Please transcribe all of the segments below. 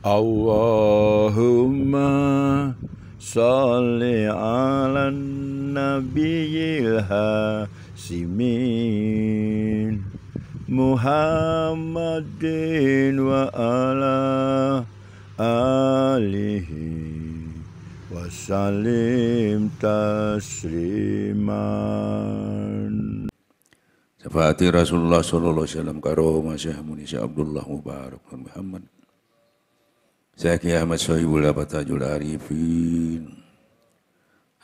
Allahumma sholli ala nabiyil hasimin Muhammadin wa ala alihi wa sallim tasliman. Syafaati Rasulullah sallallahu alaihi wasallam karomah Syekh Munisya Abdullah Mubarak Muhammad Syekh Ahmad Sohibul Abatajul Arifin.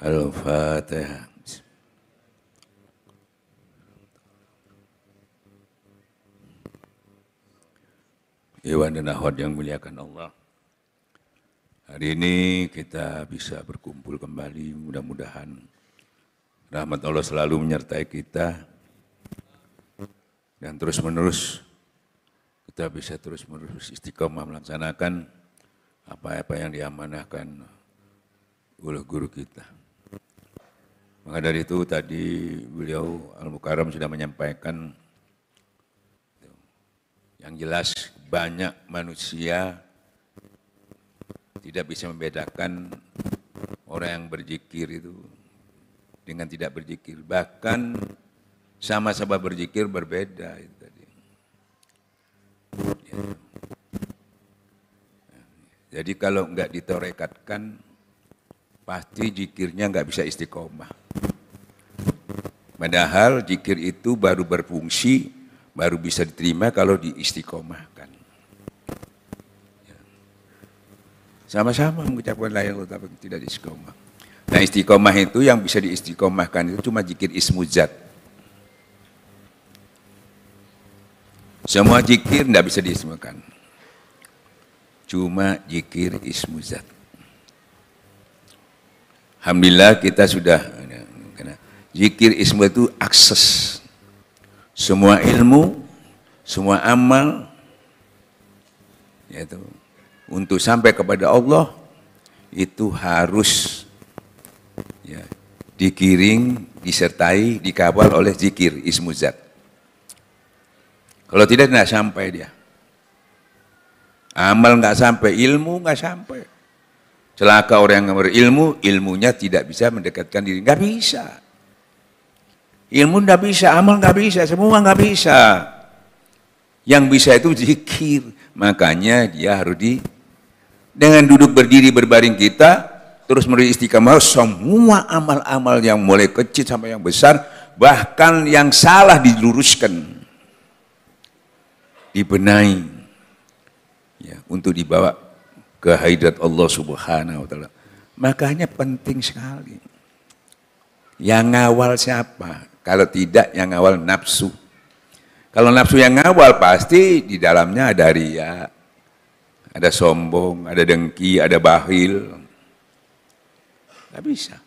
Al-Fatihah. Iwan dan akhwat yang muliakan Allah. Hari ini kita bisa berkumpul kembali, mudah-mudahan rahmat Allah selalu menyertai kita dan terus-menerus kita bisa terus-menerus istiqomah melaksanakan apa-apa yang diamanahkan oleh guru kita. Maka dari itu tadi beliau Al-Mukarram sudah menyampaikan yang jelas banyak manusia tidak bisa membedakan orang yang berzikir itu dengan tidak berzikir. Bahkan sama-sama berzikir berbeda itu tadi. Ya. Jadi kalau enggak ditorekatkan, pasti zikirnya enggak bisa istiqomah. Padahal zikir itu baru berfungsi, baru bisa diterima kalau diistiqomahkan. Sama-sama mengucapkan la ilaha illallah tapi tidak istiqomah. Nah istiqomah itu yang bisa diistiqomahkan itu cuma zikir ismu zat. Semua zikir tidak bisa diistiqomahkan. Cuma zikir ismu zat. Alhamdulillah kita sudah, zikir ismu itu akses. Semua ilmu, semua amal, yaitu untuk sampai kepada Allah, itu harus ya, dikiring, disertai, dikawal oleh zikir ismu zat. Kalau tidak sampai dia. Amal nggak sampai, ilmu nggak sampai. Celaka orang yang berilmu, ilmunya tidak bisa mendekatkan diri, nggak bisa. Ilmu nggak bisa, amal nggak bisa, semua nggak bisa. Yang bisa itu zikir, makanya dia harus dengan duduk berdiri berbaring kita, terus menuju istiqamah, semua amal-amal yang mulai kecil sampai yang besar, bahkan yang salah diluruskan, dibenahi. Ya, untuk dibawa ke hadirat Allah Subhanahu wa taala. Makanya penting sekali. Yang ngawal siapa? Kalau tidak yang ngawal nafsu. Kalau nafsu yang ngawal pasti di dalamnya ada riya, ada sombong, ada dengki, ada bakhil. Nggak bisa.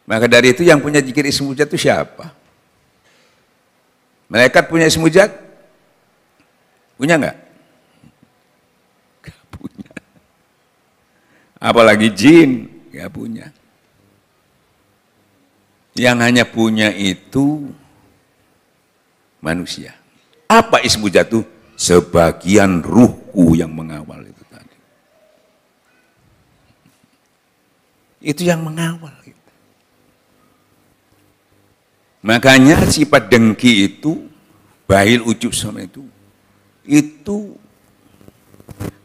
Maka dari itu yang punya zikir ismu zat itu siapa? Malaikat punya ismu zat? Punya nggak? Nggak punya. Apalagi jin, nggak punya. Yang hanya punya itu manusia. Apa ismu zat itu? Sebagian ruhku yang mengawal itu tadi. Itu yang mengawal. Makanya sifat dengki itu, bahil ujub sama itu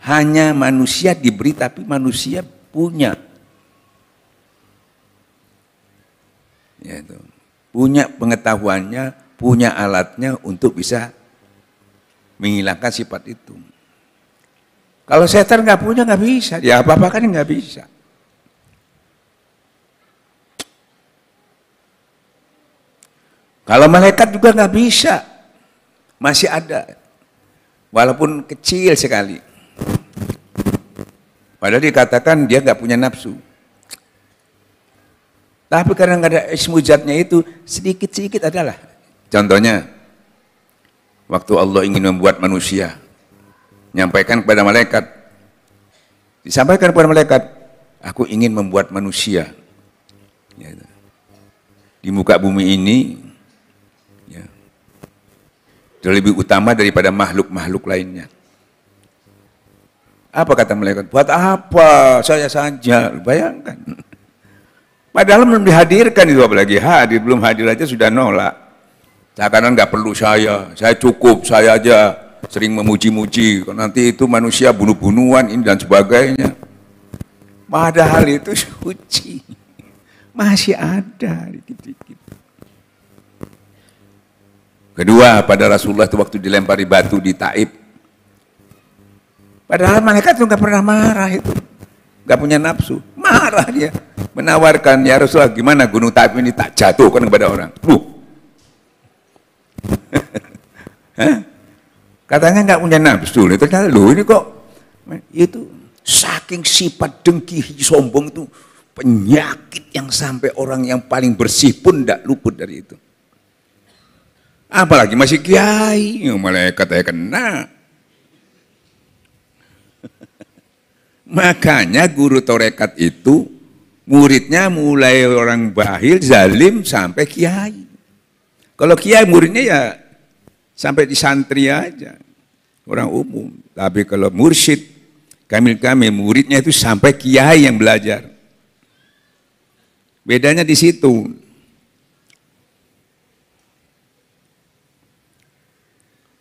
hanya manusia diberi, tapi manusia punya. Ya, itu. Punya pengetahuannya, punya alatnya untuk bisa menghilangkan sifat itu. Kalau setan nggak punya, nggak bisa. Ya apa-apa kan nggak bisa. Kalau malaikat juga nggak bisa. Masih ada. Walaupun kecil sekali. Padahal dikatakan dia nggak punya nafsu. Tapi karena nggak ada ismu zatnya itu, sedikit-sedikit adalah. Contohnya, waktu Allah ingin membuat manusia, menyampaikan kepada malaikat, disampaikan kepada malaikat, aku ingin membuat manusia. Ya, di muka bumi ini, ya, lebih utama daripada makhluk-makhluk lainnya. Apa kata malaikat? Buat apa? Saya saja. Bayangkan. Padahal belum dihadirkan itu, apalagi hadir. Belum hadir aja sudah nolak. Seakan-akan nggak perlu saya cukup, saya aja sering memuji-muji. Nanti itu manusia bunuh-bunuhan ini dan sebagainya. Padahal itu suci. Masih ada dikit-dikit. Kedua, pada Rasulullah itu waktu dilempari batu di Taif. Padahal malaikat itu nggak pernah marah itu. Nggak punya nafsu. Marah dia. Menawarkan, ya Rasulullah gimana gunung Taif ini tak jatuhkan kepada orang. Katanya nggak punya nafsu. Ternyata ini kok itu saking sifat dengki sombong itu penyakit yang sampai orang yang paling bersih pun tidak luput dari itu. Apalagi masih kiai, malaikat saya kena. Makanya guru torekat itu muridnya mulai orang bahil, zalim sampai kiai. Kalau kiai muridnya ya sampai di santri aja, orang umum. Tapi kalau mursyid, kami muridnya itu sampai kiai yang belajar. Bedanya di situ.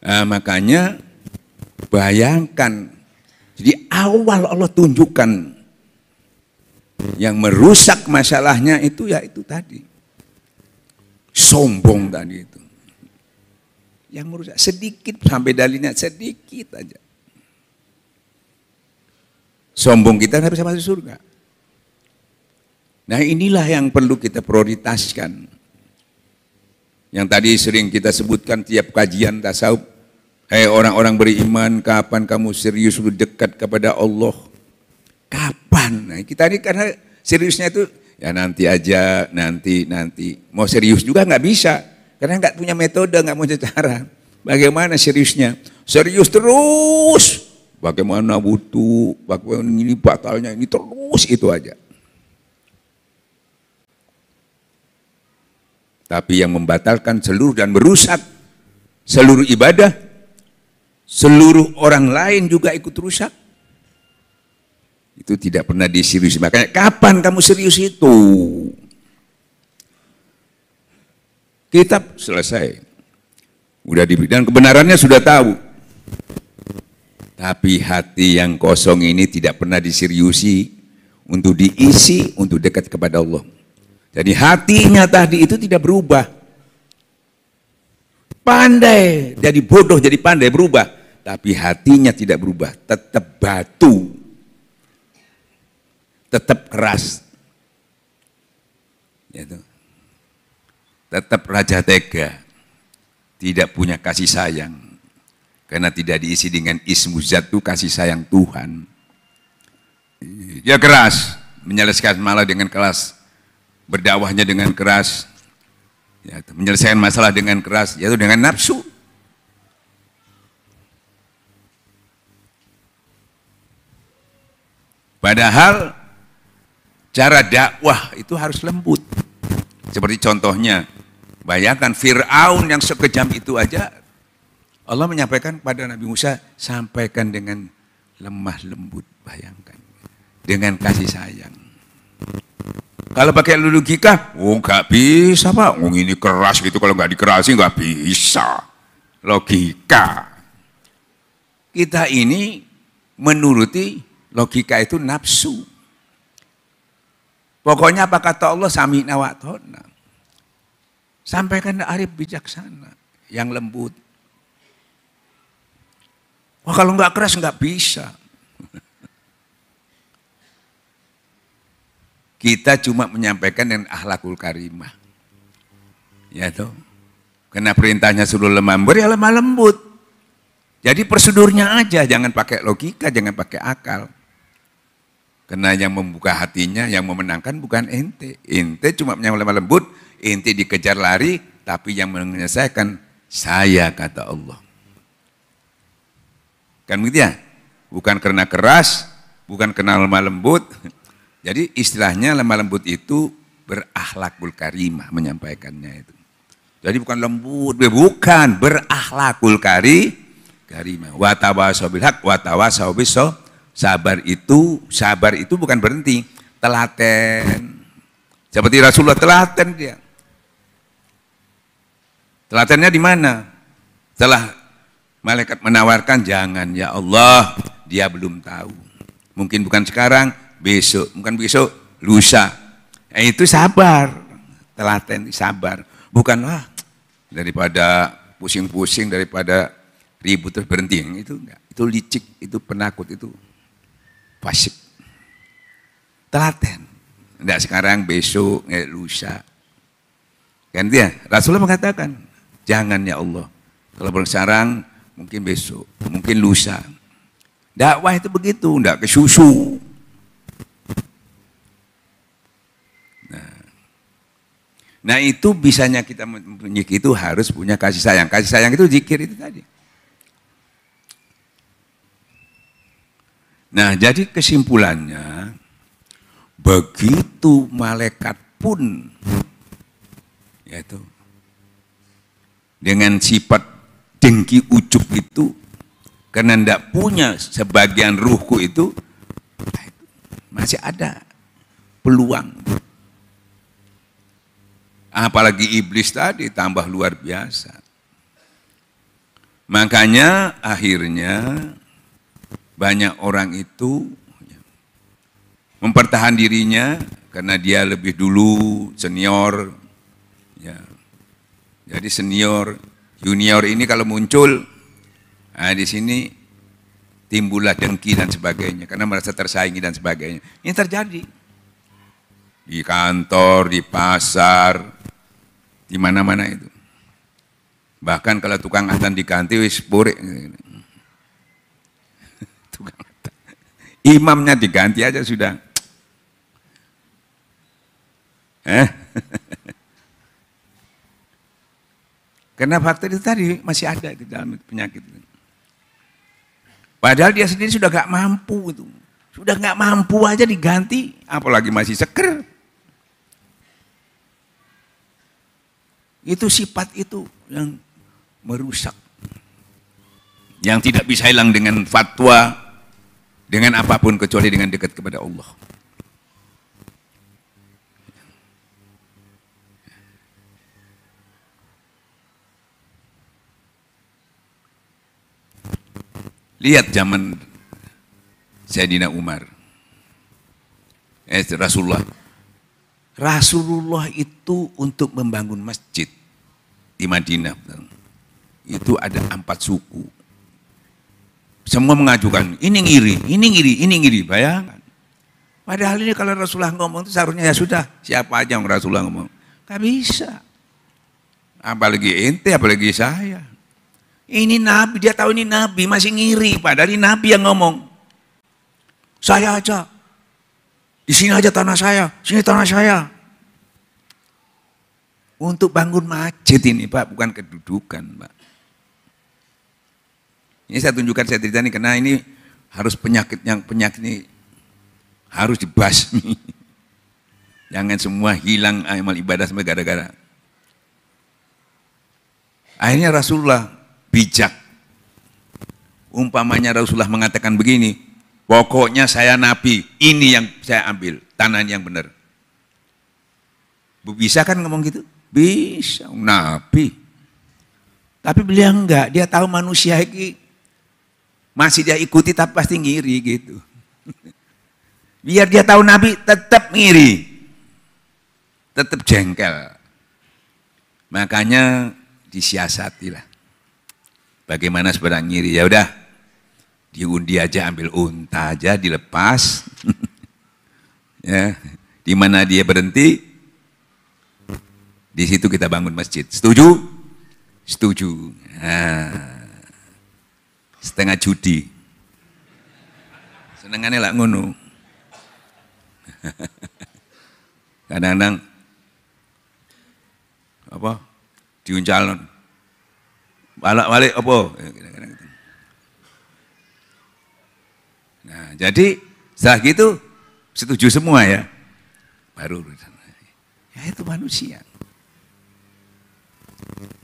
Nah, makanya bayangkan, jadi awal Allah tunjukkan yang merusak masalahnya itu ya itu tadi. Sombong tadi itu. Yang merusak sedikit, sampai dalilnya sedikit aja. Sombong kita nggak bisa masuk surga. Nah inilah yang perlu kita prioritaskan. Yang tadi sering kita sebutkan tiap kajian tasawuf. Hei orang-orang beriman, kapan kamu serius dekat kepada Allah? Kapan? Nah, kita ini karena seriusnya itu ya nanti aja, nanti. Mau serius juga nggak bisa, karena nggak punya metode, nggak punya cara. Bagaimana seriusnya? Serius terus. Bagaimana butuh, bagaimana ini batalnya, ini terus itu aja. Tapi yang membatalkan seluruh dan merusak seluruh ibadah, seluruh orang lain juga ikut rusak. Itu tidak pernah diseriusi. Makanya kapan kamu serius itu? Kitab selesai. Udah dan kebenarannya sudah tahu. Tapi hati yang kosong ini tidak pernah diseriusi untuk diisi, untuk dekat kepada Allah. Jadi hatinya tadi itu tidak berubah. Pandai, jadi bodoh, jadi pandai berubah. Tapi hatinya tidak berubah, tetap batu. Tetap keras. Gitu. Tetap raja tega. Tidak punya kasih sayang. Karena tidak diisi dengan ismu zat itu kasih sayang Tuhan. Dia keras, menyelesaikan masalah dengan keras. Berdakwahnya dengan keras. Ya, menyelesaikan masalah dengan keras, yaitu dengan nafsu. Padahal cara dakwah itu harus lembut. Seperti contohnya, bayangkan Fir'aun yang sekejam itu aja, Allah menyampaikan kepada Nabi Musa, sampaikan dengan lemah lembut, bayangkan. Dengan kasih sayang. Kalau pakai logika, oh nggak bisa Pak, oh ini keras gitu, kalau nggak dikerasi nggak bisa. Logika. Kita ini menuruti logika itu nafsu. Pokoknya apa kata Allah, sami'na wa ata'na. Sampaikan arif bijaksana, yang lembut. Wah kalau nggak keras nggak bisa. Kita cuma menyampaikan dengan akhlakul karimah. Ya toh. Karena perintahnya suruh lemah lembut, ya lemah lembut. Jadi prosedurnya aja, jangan pakai logika, jangan pakai akal. Karena yang membuka hatinya, yang memenangkan bukan ente. Ente cuma lemah lembut, ente dikejar lari, tapi yang menyelesaikan saya, kata Allah. Kan begitu ya? Bukan karena keras, bukan karena lemah lembut. Jadi istilahnya lemah lembut itu berakhlakul karimah menyampaikannya itu. Jadi bukan lembut, bukan, berakhlakul karimah. Wa tawasau bil haq wa tawasau bis sabar itu bukan berhenti, telaten. Seperti Rasulullah telaten dia. Telatennya di mana? Setelah malaikat menawarkan, jangan ya Allah, dia belum tahu. Mungkin bukan sekarang, besok, bukan besok, lusa. Itu sabar, telaten, sabar. Bukan daripada pusing-pusing, daripada ribut terus berhenti. Itu enggak. Itu licik, itu penakut, itu fasik. Telaten. Enggak sekarang, besok, lusa. Kan dia, Rasulullah mengatakan, jangan ya Allah. Kalau belum sekarang, mungkin besok, mungkin lusa. Dakwah itu begitu, enggak ke susu. Nah itu bisanya kita mempunyai itu harus punya kasih sayang. Kasih sayang itu zikir itu tadi. Nah jadi kesimpulannya, begitu malaikat pun, yaitu dengan sifat dengki ujub itu, karena tidak punya sebagian ruhku itu, masih ada peluang. Apalagi iblis tadi tambah luar biasa. Makanya akhirnya banyak orang itu mempertahan dirinya karena dia lebih dulu senior. Ya. Jadi senior, junior ini kalau muncul, di sini timbullah dengki dan sebagainya karena merasa tersaingi dan sebagainya. Ini terjadi di kantor, di pasar, di mana-mana itu. Bahkan kalau tukang adzan diganti wis pure. Tukang adzan. Imamnya diganti aja sudah. Karena faktor itu tadi masih ada di dalam penyakit itu. Padahal dia sendiri sudah gak mampu itu. Sudah gak mampu aja diganti, apalagi masih seger. Itu sifat itu yang merusak. Yang tidak bisa hilang dengan fatwa, dengan apapun kecuali dengan dekat kepada Allah. Lihat zaman Sayyidina Umar. Rasulullah. Rasulullah itu untuk membangun masjid di Madinah. Itu ada 4 suku. Semua mengajukan, ini ngiri, bayangkan. Padahal ini kalau Rasulullah ngomong itu seharusnya ya sudah, siapa aja yang Rasulullah ngomong. Gak bisa. Apalagi ente, apalagi saya. Ini Nabi, dia tahu ini Nabi, masih ngiri. Padahal ini Nabi yang ngomong. Saya aja. Di sini aja tanah saya, sini tanah saya. Untuk bangun masjid ini Pak, bukan kedudukan Pak. Ini saya tunjukkan, saya cerita ini, karena ini harus penyakit ini harus dibasmi. Jangan semua hilang amal ibadah sampai gara-gara. Akhirnya Rasulullah bijak. Umpamanya Rasulullah mengatakan begini, pokoknya saya Nabi, ini yang saya ambil, tanah yang benar. Bisa kan ngomong gitu? Bisa, Nabi. Tapi beliau enggak, dia tahu manusia ini masih dia ikuti tapi pasti ngiri gitu. Biar dia tahu Nabi tetap ngiri, tetap jengkel. Makanya disiasatilah. Bagaimana sebenarnya ngiri? Ya udah, diundi aja, ambil unta aja, dilepas. Ya, di mana dia berhenti, di situ kita bangun masjid. Setuju? Setuju. Nah, setengah judi. Senengannya lah ngono. Kadang-kadang apa? Diuncalon. Balik apa? Nah, jadi setelah gitu setuju semua ya. Baru ya itu manusia.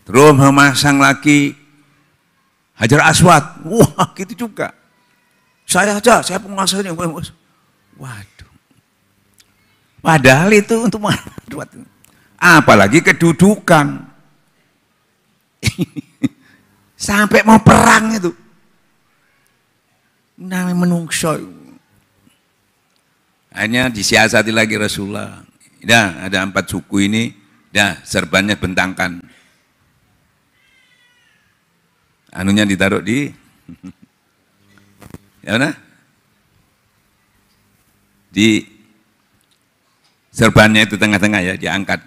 Terus memasang lagi Hajar Aswad. Wah, gitu juga. Saya penguasanya. Waduh. Padahal itu untuk apalagi kedudukan. Sampai mau perang itu. Namanya menungso. Hanya disiasati lagi Rasulullah. Dah, ada 4 suku ini, dah serbannya bentangkan. Anunya ditaruh di ya mana? Di serbannya itu tengah-tengah ya, diangkat.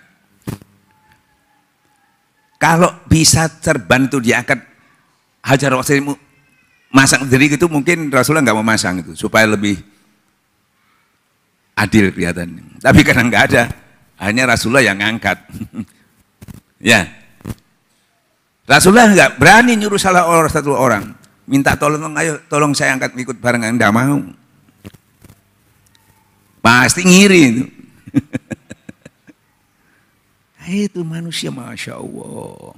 Kalau bisa serban itu diangkat, Hajar Aswad masang sendiri gitu, mungkin Rasulullah nggak mau masang itu supaya lebih adil kelihatannya. Tapi karena nggak ada, hanya Rasulullah yang ngangkat. Ya, Rasulullah nggak berani nyuruh salah satu orang, minta tolong, ayo tolong saya angkat ikut bareng, nggak mau. Pasti ngiri itu. Itu manusia, Masya Allah.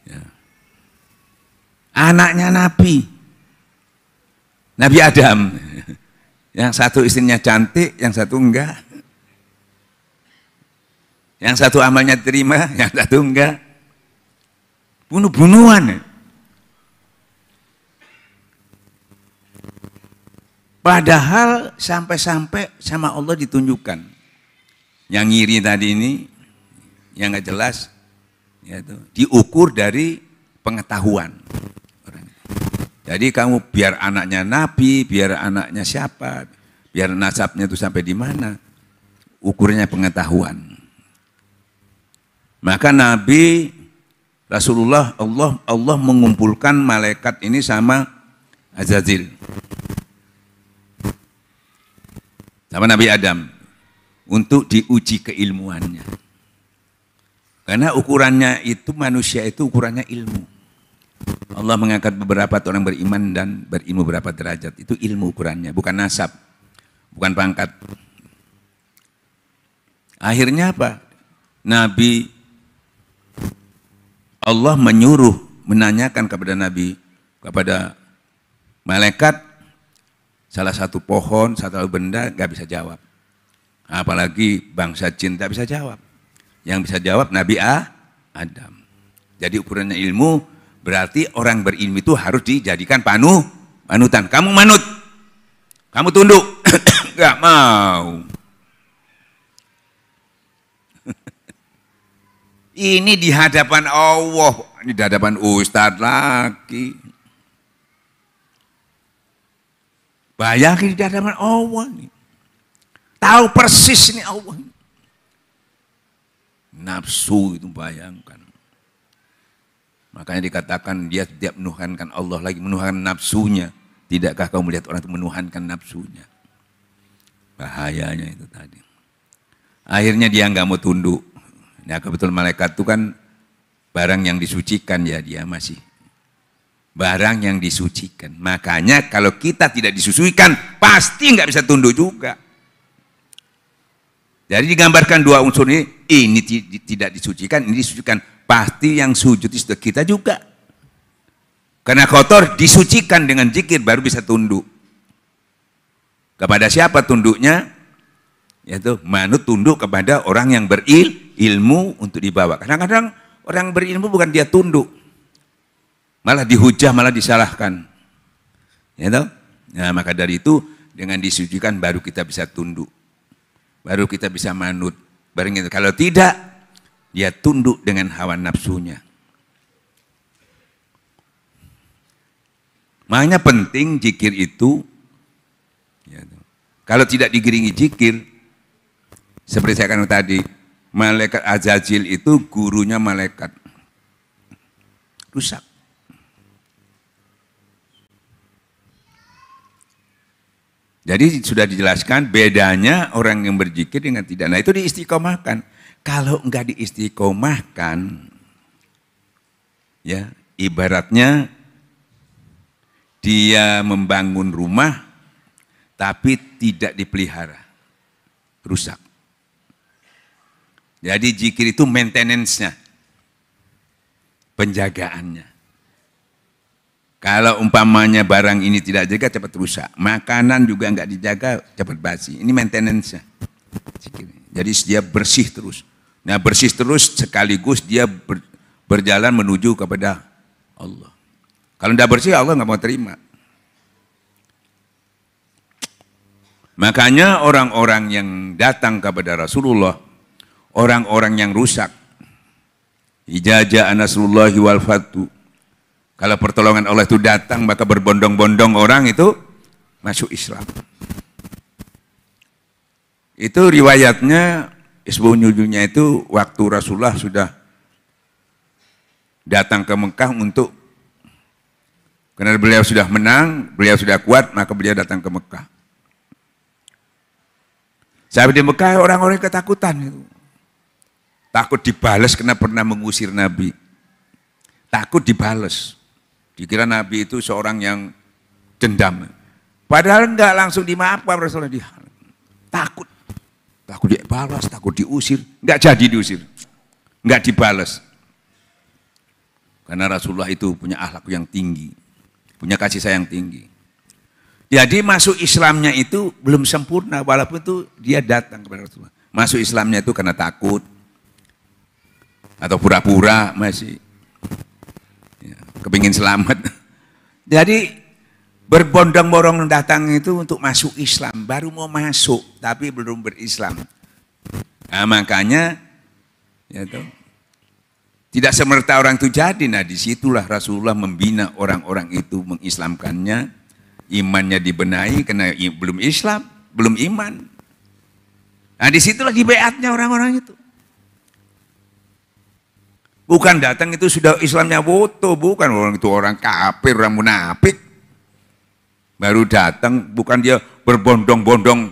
Ya. Anaknya Nabi Adam. Yang satu istrinya cantik, yang satu enggak. Yang satu amalnya terima, yang satu enggak. Bunuh-bunuhan. Padahal sampai-sampai sama Allah ditunjukkan. Yang ngiri tadi ini, yang nggak jelas, yaitu diukur dari pengetahuan. Jadi kamu biar anaknya Nabi, biar anaknya siapa, biar nasabnya itu sampai di mana, ukurnya pengetahuan. Maka Nabi Rasulullah, Allah mengumpulkan malaikat ini sama Azazil, sama Nabi Adam, untuk diuji keilmuannya. Karena ukurannya itu, manusia itu ukurannya ilmu. Allah mengangkat beberapa orang beriman dan berilmu berapa derajat. Itu ilmu ukurannya, bukan nasab, bukan pangkat. Akhirnya apa? Nabi, Allah menyuruh, menanyakan kepada Nabi, kepada malaikat, salah satu pohon, satu benda, gak bisa jawab. Apalagi bangsa jin tak bisa jawab. Yang bisa jawab Nabi Adam. Jadi ukurannya ilmu, berarti orang berilmu itu harus dijadikan panutan. Kamu manut, kamu tunduk, nggak mau. Ini di hadapan Allah, ini di hadapan Ustadz lagi. Bayangin di hadapan Allah nih. Tahu persis ini Allah. Nafsu itu bayangkan. Makanya dikatakan dia tidak menuhankan Allah lagi, menuhankan nafsunya. Tidakkah kau melihat orang itu menuhankan nafsunya? Bahayanya itu tadi. Akhirnya dia nggak mau tunduk. Nah kebetulan malaikat itu kan barang yang disucikan ya, dia masih barang yang disucikan. Makanya kalau kita tidak disucikan, pasti nggak bisa tunduk juga. Jadi digambarkan dua unsur ini tidak disucikan, ini disucikan. Pasti yang sujud itu kita juga. Karena kotor disucikan dengan zikir baru bisa tunduk. Kepada siapa tunduknya? Yaitu manut tunduk kepada orang yang berilmu untuk dibawa. Kadang-kadang orang berilmu bukan dia tunduk, malah dihujah, malah disalahkan. Ya tahu? Nah, maka dari itu dengan disucikan baru kita bisa tunduk, baru kita bisa manut. Bareng itu. Kalau tidak, dia tunduk dengan hawa nafsunya. Makanya penting zikir itu. Ya, kalau tidak digiringi zikir, seperti saya katakan tadi, malaikat Azazil itu gurunya malaikat. Rusak. Jadi sudah dijelaskan bedanya orang yang berzikir dengan tidak. Nah itu diistiqomahkan. Kalau enggak diistiqomahkan, ya ibaratnya dia membangun rumah tapi tidak dipelihara, rusak. Jadi zikir itu maintenance-nya, penjagaannya. Kalau umpamanya barang ini tidak jaga cepat rusak, makanan juga nggak dijaga cepat basi. Ini maintenance-nya. Jadi dia bersih terus. Nah bersih terus sekaligus dia berjalan menuju kepada Allah. Kalau tidak bersih Allah nggak mau terima. Makanya orang-orang yang datang kepada Rasulullah, orang-orang yang rusak, ijazah nasrullahi wal fatu. Kalau pertolongan Allah itu datang, maka berbondong-bondong orang itu masuk Islam. Itu riwayatnya, isbunyujunya itu waktu Rasulullah sudah datang ke Mekah untuk, karena beliau sudah menang, beliau sudah kuat, maka beliau datang ke Mekah. Sampai di Mekah orang-orang ketakutan itu. Takut dibalas karena pernah mengusir Nabi. Takut dibalas. Dikira Nabi itu seorang yang dendam. Padahal enggak langsung dimaafkan Rasulullah. Dia takut. Takut dibalas, takut diusir. Enggak jadi diusir. Enggak dibalas. Karena Rasulullah itu punya akhlak yang tinggi. Punya kasih sayang tinggi. Jadi masuk Islamnya itu belum sempurna. Walaupun itu dia datang kepada Rasulullah. Masuk Islamnya itu karena takut. Atau pura-pura masih. Kepingin selamat. Jadi berbondong-bondong datang itu untuk masuk Islam. Baru mau masuk, tapi belum berislam. Nah, makanya ya toh, tidak semerta orang itu jadi. Nah disitulah Rasulullah membina orang-orang itu, mengislamkannya, imannya dibenahi karena belum Islam, belum iman. Nah disitulah dibeatnya orang-orang itu. Bukan datang itu sudah Islamnya foto, bukan orang itu orang kafir, orang munafik. Baru datang, bukan dia berbondong-bondong.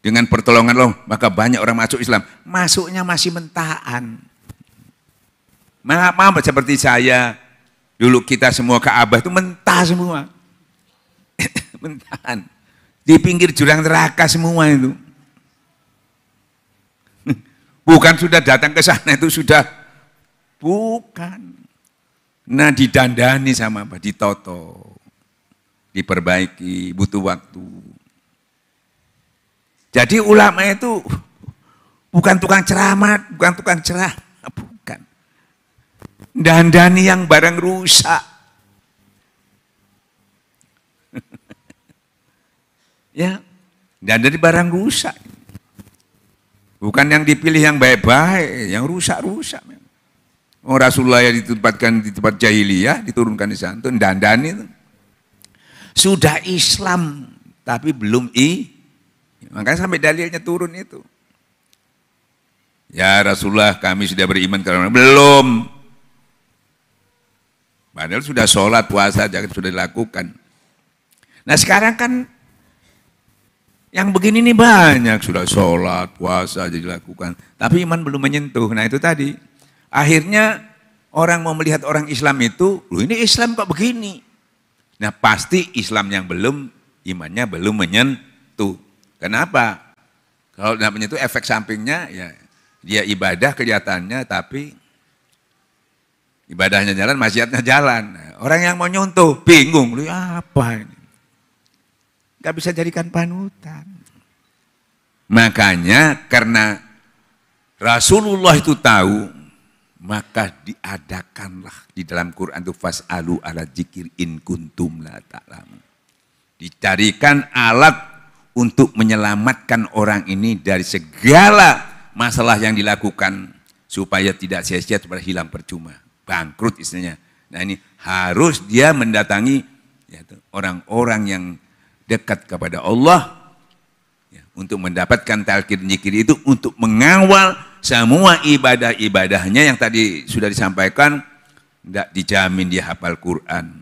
Dengan pertolongan Allah, maka banyak orang masuk Islam. Masuknya masih mentahan. Maaf seperti saya, dulu kita semua Ka'bah itu mentah semua. Mentahan. Di pinggir jurang neraka semua itu. Bukan sudah datang ke sana itu sudah, bukan. Nah didandani sama apa? Ditoto, diperbaiki, butuh waktu. Jadi ulama itu bukan tukang ceramah, bukan tukang cerah, bukan. Dandani yang barang rusak. Ya, dandani barang rusak. Bukan yang dipilih yang baik-baik, yang rusak-rusak. Oh, Rasulullah yang ditempatkan di tempat jahiliyah, diturunkan di sana, itu dandani itu. Sudah Islam, tapi belum makanya sampai dalilnya turun itu. Ya Rasulullah kami sudah beriman karena belum. Padahal sudah sholat, puasa, jangan sudah dilakukan. Nah sekarang kan yang begini nih banyak, sudah sholat, puasa jadi lakukan. Tapi iman belum menyentuh. Nah itu tadi. Akhirnya orang mau melihat orang Islam itu, loh ini Islam kok begini. Nah pasti Islam yang belum, imannya belum menyentuh. Kenapa? Kalau tidak menyentuh efek sampingnya, ya dia ibadah kelihatannya, tapi ibadahnya jalan, maksiatnya jalan. Orang yang mau nyontoh, bingung, loh apa ini? Gak bisa jadikan panutan. Makanya karena Rasulullah itu tahu, maka diadakanlah di dalam Quran itu fas'alu ala dzikir in kuntum la ta'lamun. Dicarikan alat untuk menyelamatkan orang ini dari segala masalah yang dilakukan supaya tidak sia-sia, supaya hilang percuma, bangkrut istilahnya. Nah ini harus dia mendatangi orang-orang yang dekat kepada Allah ya, untuk mendapatkan talqin zikir itu, untuk mengawal semua ibadah-ibadahnya yang tadi sudah disampaikan. Tidak dijamin dia hafal Quran.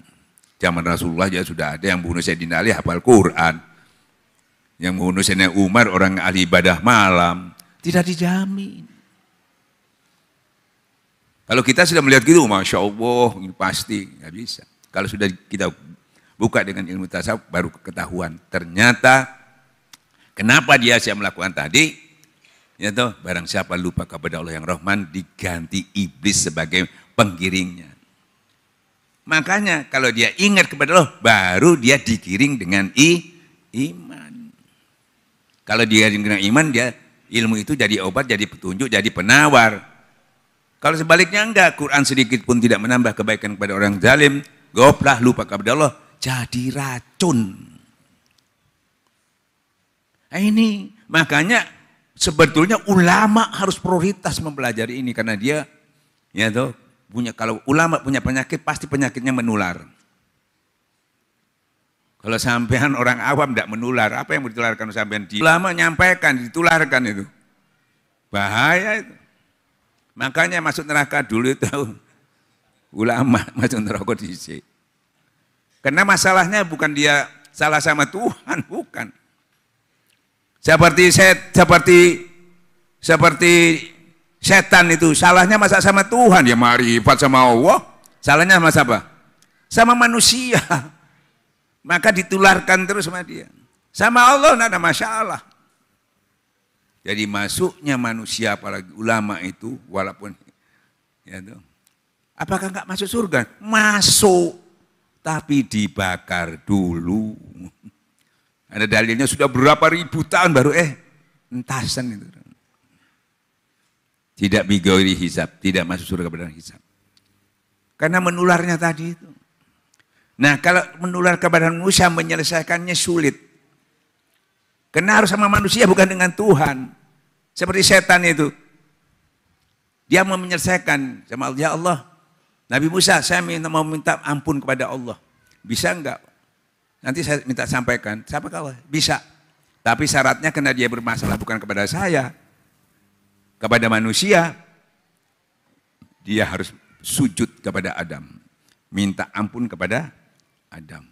Zaman Rasulullah ya sudah ada yang bunuh Sayyidina Ali hafal Quran, yang bunuh Sayyidina Umar orang ahli ibadah malam. Tidak dijamin. Kalau kita sudah melihat gitu, Masya Allah, ini pasti nggak bisa. Kalau sudah kita buka dengan ilmu tasawuf baru ketahuan. Ternyata kenapa dia siap melakukan tadi? Ya toh, barang siapa lupa kepada Allah yang Rahman, diganti iblis sebagai penggiringnya. Makanya kalau dia ingat kepada Allah, baru dia digiring dengan iman. Kalau dia dengan iman, dia ilmu itu jadi obat, jadi petunjuk, jadi penawar. Kalau sebaliknya enggak, Quran sedikit pun tidak menambah kebaikan kepada orang zalim, goplah lupa kepada Allah, jadi racun. Nah ini, makanya sebetulnya ulama harus prioritas mempelajari ini, karena dia, ya toh, kalau ulama punya penyakit, pasti penyakitnya menular. Kalau sampean orang awam tidak menular, apa yang ditularkan sampean? Ulama nyampaikan, ditularkan itu. Bahaya itu. Makanya masuk neraka dulu itu ulama masuk neraka dhisik. Karena masalahnya bukan dia salah sama Tuhan, bukan. Seperti setan itu, salahnya masa sama Tuhan, ya marifat sama Allah. Salahnya sama siapa? Sama manusia. Maka ditularkan terus sama dia. Sama Allah tidak ada masalah. Jadi masuknya manusia, apalagi ulama itu, walaupun ya tuh, apakah enggak masuk surga? Masuk, tapi dibakar dulu. Ada dalilnya sudah berapa ribu tahun baru entasan itu. Tidak bigairi hisab, tidak masuk surga pada hisab. Karena menularnya tadi itu. Nah, kalau menular kepada manusia menyelesaikannya sulit. Karena harus sama manusia bukan dengan Tuhan. Seperti setan itu. Dia mau menyelesaikan sama Allah. Ya Allah, Nabi Musa, saya mau minta ampun kepada Allah. Bisa enggak? Nanti saya minta sampaikan. Siapa kalau? Bisa. Tapi syaratnya karena dia bermasalah bukan kepada saya. Kepada manusia. Dia harus sujud kepada Adam. Minta ampun kepada Adam.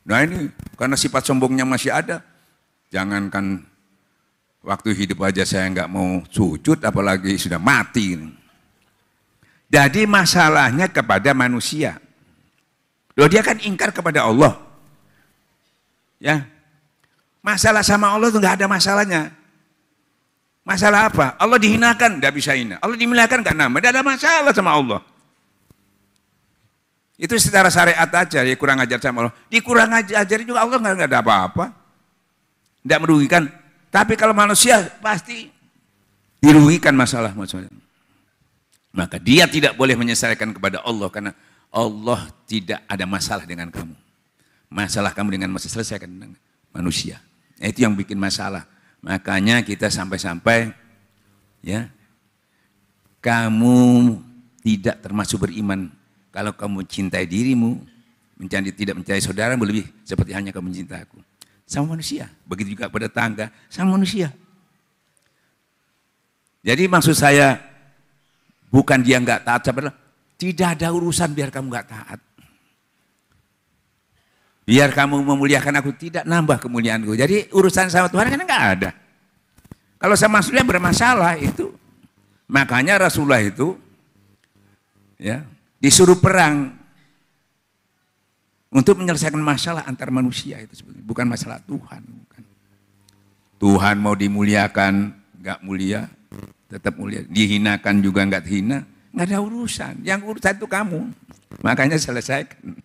Nah ini karena sifat sombongnya masih ada. Jangankan waktu hidup aja saya nggak mau sujud, apalagi sudah mati. Jadi masalahnya kepada manusia. Loh dia kan ingkar kepada Allah. Ya, masalah sama Allah itu nggak ada masalahnya. Masalah apa? Allah dihinakan, nggak bisa hina. Allah dimuliakan nggak nama, tidak ada masalah sama Allah. Itu secara syariat aja, dia kurang ajar sama Allah. Dikurang ajarin juga Allah nggak ada apa-apa. Tidak merugikan. Tapi kalau manusia pasti dirugikan masalah. Maka dia tidak boleh menyelesaikan kepada Allah. Karena Allah tidak ada masalah dengan kamu. Masalah kamu dengan masalah selesaikan dengan manusia. Nah, itu yang bikin masalah. Makanya kita sampai-sampai ya, kamu tidak termasuk beriman. Kalau kamu cintai dirimu, tidak mencintai saudaramu, lebih seperti hanya kamu mencintai aku. Sama manusia. Begitu juga pada tangga, sama manusia. Jadi maksud saya, bukan dia nggak taat, tidak ada urusan biar kamu nggak taat. Biar kamu memuliakan aku, tidak nambah kemuliaanku. Jadi urusan sama Tuhan kan nggak ada. Kalau sama manusia bermasalah itu, makanya Rasulullah itu, ya, disuruh perang untuk menyelesaikan masalah antar manusia itu sebetulnya, bukan masalah Tuhan. Bukan. Tuhan mau dimuliakan, nggak mulia, tetap mulia. Dihinakan juga nggak hina, nggak ada urusan. Yang urusan itu kamu, makanya selesaikan.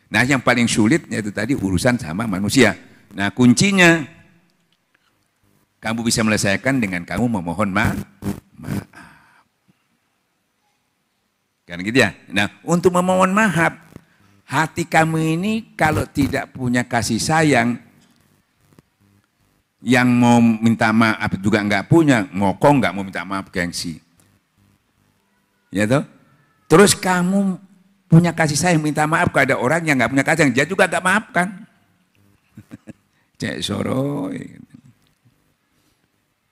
Nah yang paling sulit yaitu tadi urusan sama manusia. Nah kuncinya, kamu bisa menyelesaikan dengan kamu memohon maaf. Kan gitu ya. Nah, untuk memohon maaf, hati kamu ini kalau tidak punya kasih sayang, yang mau minta maaf juga enggak punya, ngokong enggak mau minta maaf, gengsi. Ya toh? Terus kamu punya kasih sayang, minta maaf kepada orang yang enggak punya kasih sayang, dia juga enggak maafkan. Cek soroy.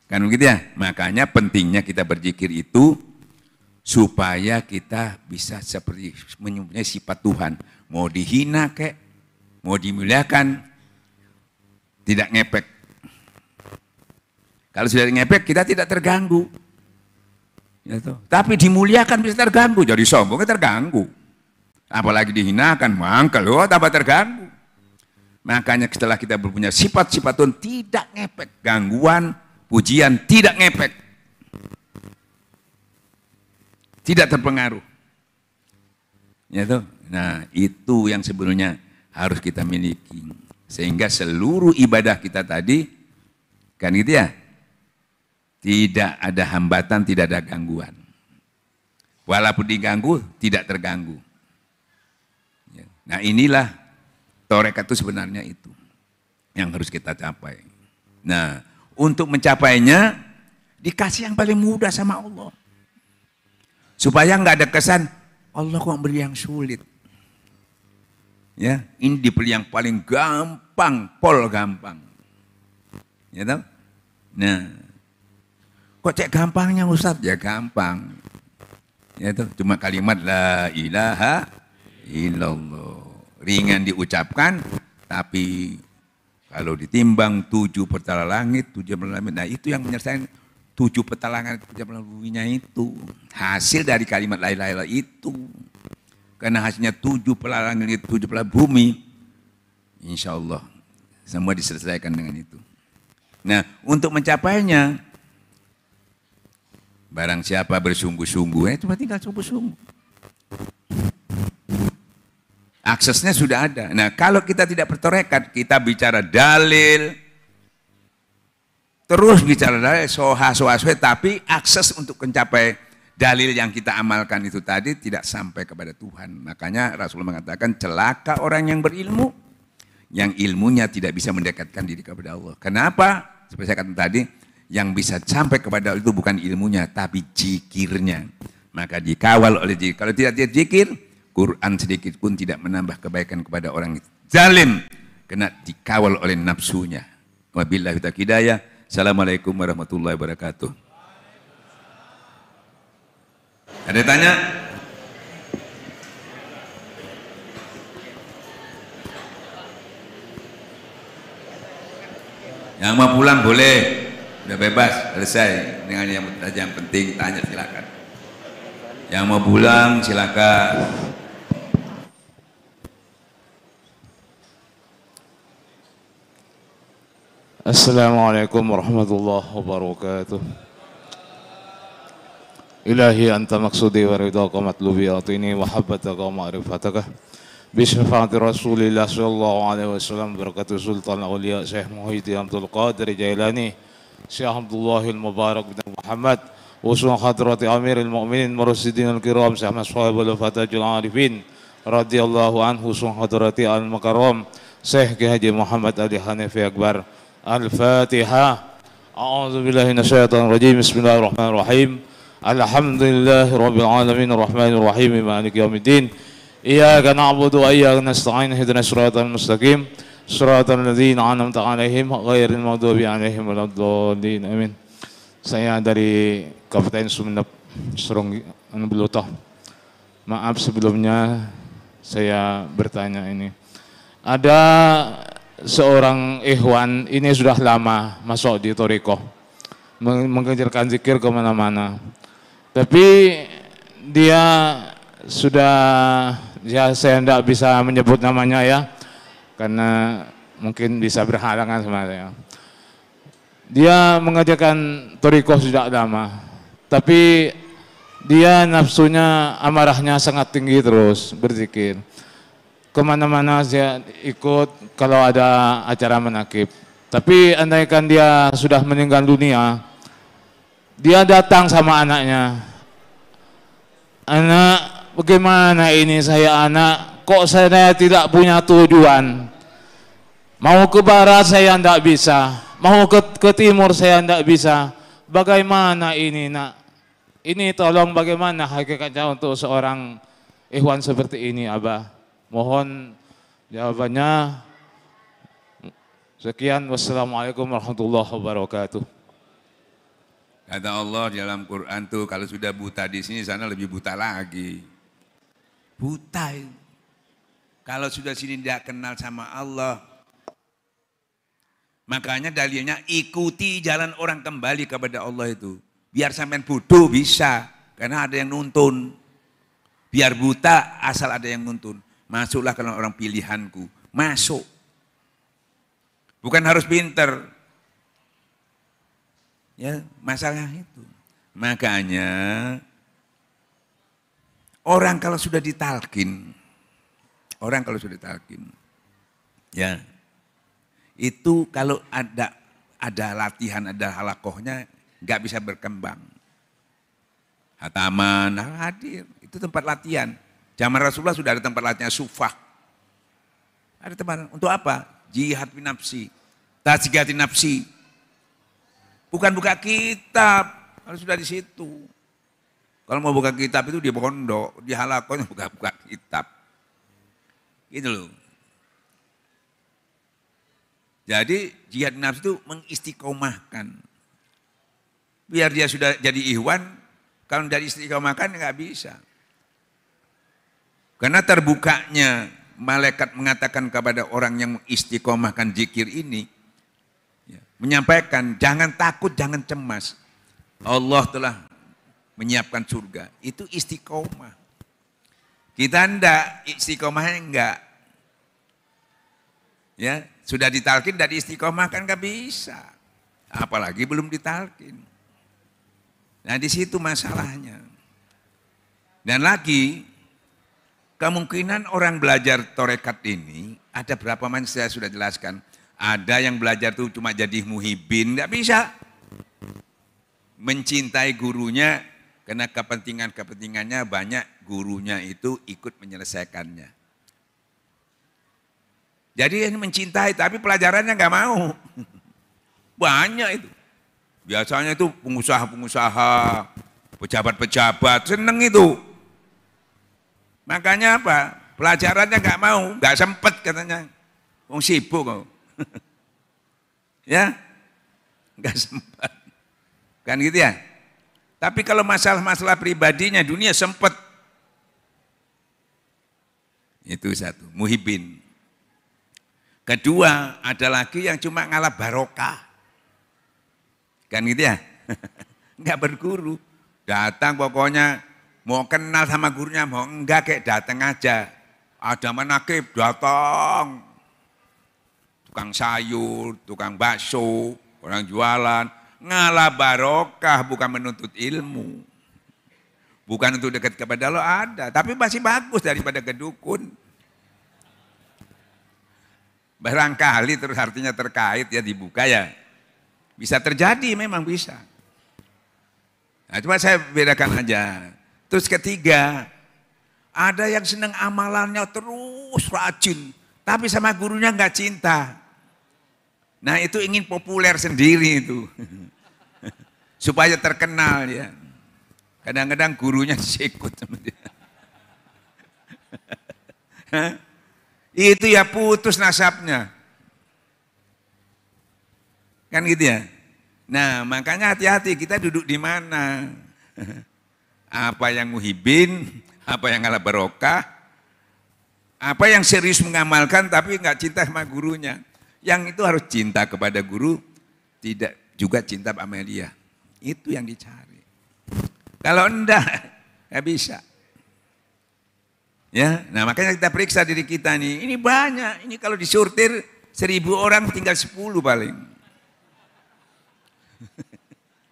Kan begitu ya? Makanya pentingnya kita berzikir itu supaya kita bisa seperti mempunyai sifat Tuhan. Mau dihina kek, mau dimuliakan, tidak ngepek. Kalau sudah ngepek, kita tidak terganggu. Ya toh. Tapi dimuliakan bisa terganggu, jadi sombongnya terganggu. Apalagi dihinakan, mangkel, tambah terganggu. Makanya setelah kita punya sifat-sifat Tuhan, tidak ngepek. Gangguan, pujian tidak ngepek, tidak terpengaruh. Ya tuh. Nah, itu yang sebenarnya harus kita miliki. Sehingga seluruh ibadah kita tadi, kan gitu ya, tidak ada hambatan, tidak ada gangguan. Walaupun diganggu, tidak terganggu. Nah inilah tarekat itu sebenarnya itu yang harus kita capai. Nah untuk mencapainya dikasih yang paling mudah sama Allah. Supaya nggak ada kesan Allah kok beri yang sulit. Ya, ini diberi yang paling gampang, pol gampang. Ya tahu? Nah, kok cek gampangnya Ustaz? Ya gampang. Ya itu cuma kalimat la ilaha illallah. Ringan diucapkan, tapi kalau ditimbang 7 petala langit, 7 petala langit, nah itu yang menyelesaikan 7 petala langit, 7 petala buminya itu. Hasil dari kalimat la ilaha illallah itu. Karena hasilnya 7 petala langit, 7 petala bumi, insya Allah semua diselesaikan dengan itu. Nah untuk mencapainya, barang siapa bersungguh-sungguh, cuma tinggal sungguh-sungguh. Aksesnya sudah ada. Nah kalau kita tidak bertarekat, kita bicara dalil, terus bicara dalil, soha, tapi akses untuk mencapai dalil yang kita amalkan itu tadi tidak sampai kepada Tuhan. Makanya Rasulullah mengatakan celaka orang yang berilmu, yang ilmunya tidak bisa mendekatkan diri kepada Allah. Kenapa? Seperti saya katakan tadi, yang bisa sampai kepada Allah itu bukan ilmunya, tapi zikirnya. Maka dikawal oleh zikir. Kalau tidak zikir, Quran sedikit pun tidak menambah kebaikan kepada orang zalim, kena dikawal oleh nafsunya. Wabillahi taufiq hidayah. Assalamualaikum warahmatullahi wabarakatuh. Ada tanya? Yang mau pulang boleh, udah bebas, selesai. Dengan yang penting tanya silakan. Yang mau pulang silakan. Assalamualaikum warahmatullahi wabarakatuh. Ilahi anta maksudi wa ridhaka matlubi atini wa habbataka wa ma'rifataka bi syafaati Rasulillah sallallahu alaihi wasallam barakatuh Sultan Auliya Syekh Muhyiddin Abdul Qadir Jailani Syekh Abdullahil Mubarak bin Muhammad usul hadrati Amiril Mu'minin Mursyidin al-Kiram Syekh Maswahibul Fatajul Arifin radhiyallahu anhu usul hadrati al-Makaram Syekh Haji Muhammad Ali Hanafi Akbar. Al-Fatihah. A'udzu billahi minasyaitonir rajim. Bismillahirrahmanirrahim. Alhamdulillahirabbil alamin arrahmanir rahim maliki yaumiddin. Iyyaka na'budu wa iyyaka nasta'in ihdinas siratal mustaqim. Siratal ladzina an'amta 'alaihim ghairil maghdubi 'alaihim waladdallin. Amin. Saya dari Kabupaten Sumeneb, Serong Belutoh. Maaf sebelumnya saya bertanya ini. Ada seorang ikhwan ini sudah lama masuk di Thariqah, mengajarkan zikir kemana-mana. Tapi dia sudah, ya saya tidak bisa menyebut namanya ya, karena mungkin bisa berhalangan sama saya. Dia mengajarkan Thariqah sudah lama, tapi dia nafsunya, amarahnya sangat tinggi terus berzikir. Kemana-mana saya ikut kalau ada acara menakib. Tapi andaikan dia sudah meninggal dunia, dia datang sama anaknya. Anak, bagaimana ini saya anak, kok saya tidak punya tujuan. Mau ke barat saya tidak bisa, mau ke timur saya tidak bisa. Bagaimana ini nak? Ini tolong bagaimana hakikatnya untuk seorang ikhwan seperti ini Abah? Mohon jawabannya. Sekian, wassalamualaikum warahmatullahi wabarakatuh. Kata Allah dalam Quran tuh, kalau sudah buta di sini, sana lebih buta lagi. Buta. Kalau sudah sini tidak kenal sama Allah, makanya dalilnya ikuti jalan orang kembali kepada Allah itu. Biar sampean bodoh bisa, karena ada yang nuntun. Biar buta asal ada yang nuntun. Masuklah kalau orang pilihanku, masuk. Bukan harus pinter. Ya, masalah itu. Makanya orang kalau sudah ditalkin, ya itu kalau ada latihan, ada halakohnya, nggak bisa berkembang. Hataman, hadir, itu tempat latihan. Zaman Rasulullah sudah ada tempat latihan sufah. Ada tempat, untuk apa? Jihad binafsi, tazkiyati nafsi. Bukan buka kitab, kalau sudah di situ. Kalau mau buka kitab itu di pondok, di halakohnya buka kitab. Gitu loh. Jadi jihad nafsu itu mengistiqomahkan. Biar dia sudah jadi ikhwan, kalau dari istiqomahkan nggak bisa. Karena terbukanya malaikat mengatakan kepada orang yang mengistiqomahkan zikir ini, menyampaikan jangan takut, jangan cemas. Allah telah menyiapkan surga. Itu istiqomah. Kita enggak, istiqomahnya enggak. Ya, sudah ditalkin dari istiqomah kan enggak bisa. Apalagi belum ditalkin. Nah, di situ masalahnya. Dan lagi kemungkinan orang belajar torekat ini ada berapa macam saya sudah jelaskan. Ada yang belajar itu cuma jadi muhibin, enggak bisa. Mencintai gurunya karena kepentingannya banyak, gurunya itu ikut menyelesaikannya. Jadi ini mencintai tapi pelajarannya enggak mau. Banyak itu. Biasanya itu pengusaha-pengusaha, pejabat-pejabat seneng itu. Makanya apa? Pelajarannya enggak mau, enggak sempet katanya. Wong sibuk kok. Ya, enggak sempat. Kan gitu ya. Tapi kalau masalah-masalah pribadinya dunia sempat. Itu satu, muhibin. Kedua, ada lagi yang cuma ngalah barokah. Kan gitu ya. Enggak berguru. Datang pokoknya mau kenal sama gurunya, mau enggak kayak datang aja. Ada manakib datang. Tukang sayur, tukang bakso, orang jualan, ngalah barokah bukan menuntut ilmu. Bukan untuk dekat kepada Allah ada, tapi masih bagus daripada ke dukun. Barangkali terus artinya terkait ya dibuka ya. Bisa terjadi memang bisa. Nah, cuma saya bedakan aja. Terus ketiga, ada yang senang amalannya terus rajin, tapi sama gurunya nggak cinta. Nah itu ingin populer sendiri itu. Supaya terkenal ya. Kadang-kadang gurunya sikut sama dia. Itu ya putus nasabnya. Kan gitu ya. Nah makanya hati-hati kita duduk di mana. Apa yang muhibin, apa yang ngalah barokah, apa yang serius mengamalkan tapi nggak cinta sama gurunya. Yang itu harus cinta kepada guru, tidak juga cinta sama dia. Itu yang dicari. Kalau enggak, nggak bisa. Ya, nah makanya kita periksa diri kita nih. Ini banyak. Ini kalau disortir 1000 orang tinggal 10 paling.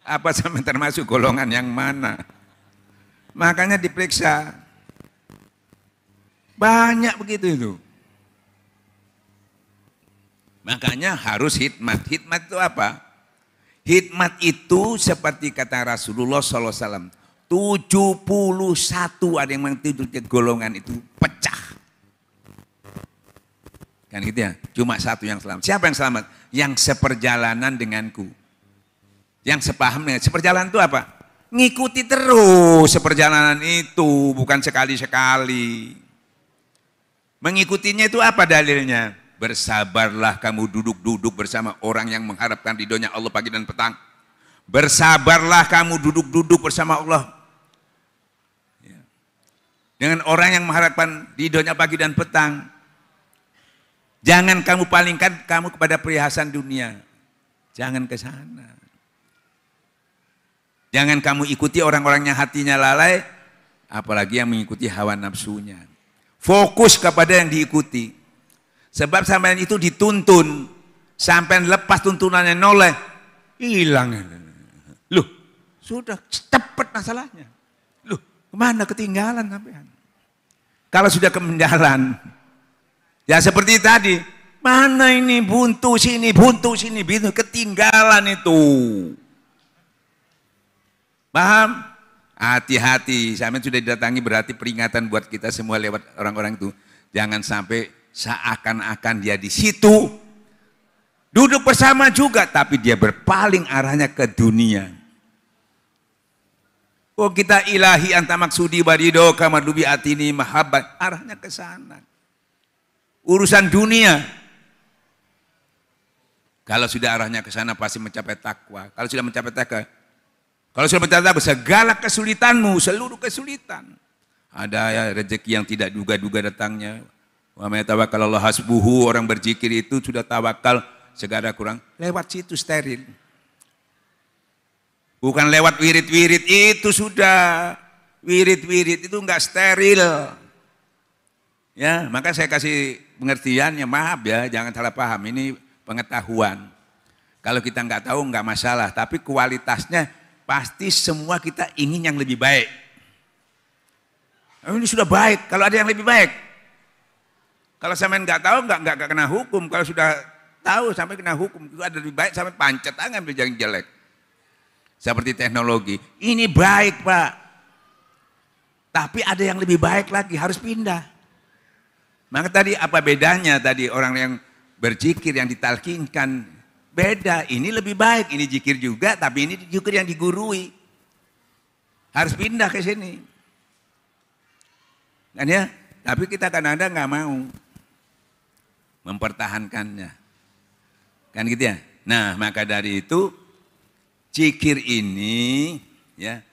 Apa sama termasuk golongan yang mana? Makanya diperiksa. Banyak begitu itu. Makanya harus hikmat. Hikmat itu apa? Hikmat itu seperti kata Rasulullah SAW. 71 ada yang mengikuti golongan itu pecah. Kan gitu ya. Cuma satu yang selamat. Siapa yang selamat? Yang seperjalanan denganku. Yang sepaham dengan seperjalanan itu apa? Ngikuti terus seperjalanan itu. Bukan sekali-sekali. Mengikutinya itu apa dalilnya? Bersabarlah kamu duduk-duduk bersama orang yang mengharapkan ridhonya Allah pagi dan petang. Bersabarlah kamu duduk-duduk bersama Allah. Dengan orang yang mengharapkan ridhonya pagi dan petang. Jangan kamu palingkan kamu kepada perhiasan dunia. Jangan ke sana. Jangan kamu ikuti orang-orang yang hatinya lalai. Apalagi yang mengikuti hawa nafsunya. Fokus kepada yang diikuti. Sebab sampean itu dituntun, sampean lepas tuntunannya noleh, hilang. sudah cepat masalahnya. Loh, kemana ketinggalan sampean? Kalau sudah ketinggalan, ya seperti tadi, mana ini buntu sini, ketinggalan itu. Paham? Hati-hati, sampean sudah didatangi berarti peringatan buat kita semua lewat orang-orang itu. Jangan sampai seakan-akan dia di situ, duduk bersama juga, tapi dia berpaling arahnya ke dunia. Oh kita ilahi anta maksudi barido kamadubi atini mahabbat, arahnya ke sana. Urusan dunia. Kalau sudah arahnya ke sana pasti mencapai takwa. Kalau sudah mencapai takwa, segala kesulitanmu, seluruh kesulitan. Ada ya rezeki yang tidak duga-duga datangnya. Wa may tawakkalallahu hasbuhu, orang berzikir itu sudah tawakal, segala kurang lewat situ steril. Bukan lewat wirid-wirid itu sudah. Wirid-wirid itu enggak steril. Ya, maka saya kasih pengertiannya, maaf ya, jangan salah paham, ini pengetahuan. Kalau kita enggak tahu enggak masalah, tapi kualitasnya pasti semua kita ingin yang lebih baik. Ini sudah baik, kalau ada yang lebih baik. Kalau sampai nggak tahu nggak kena hukum. Kalau sudah tahu sampai kena hukum. Itu ada lebih baik sampai pancet tangan yang jelek. Seperti teknologi. Ini baik Pak. Tapi ada yang lebih baik lagi, harus pindah. Maka tadi apa bedanya tadi orang yang berzikir yang ditalkinkan beda. Ini lebih baik, ini zikir juga, tapi ini zikir yang digurui. Harus pindah ke sini. Kan ya? Tapi kita kadang-kadang nggak mau mempertahankannya. Kan gitu ya? Nah, maka dari itu zikir ini ya,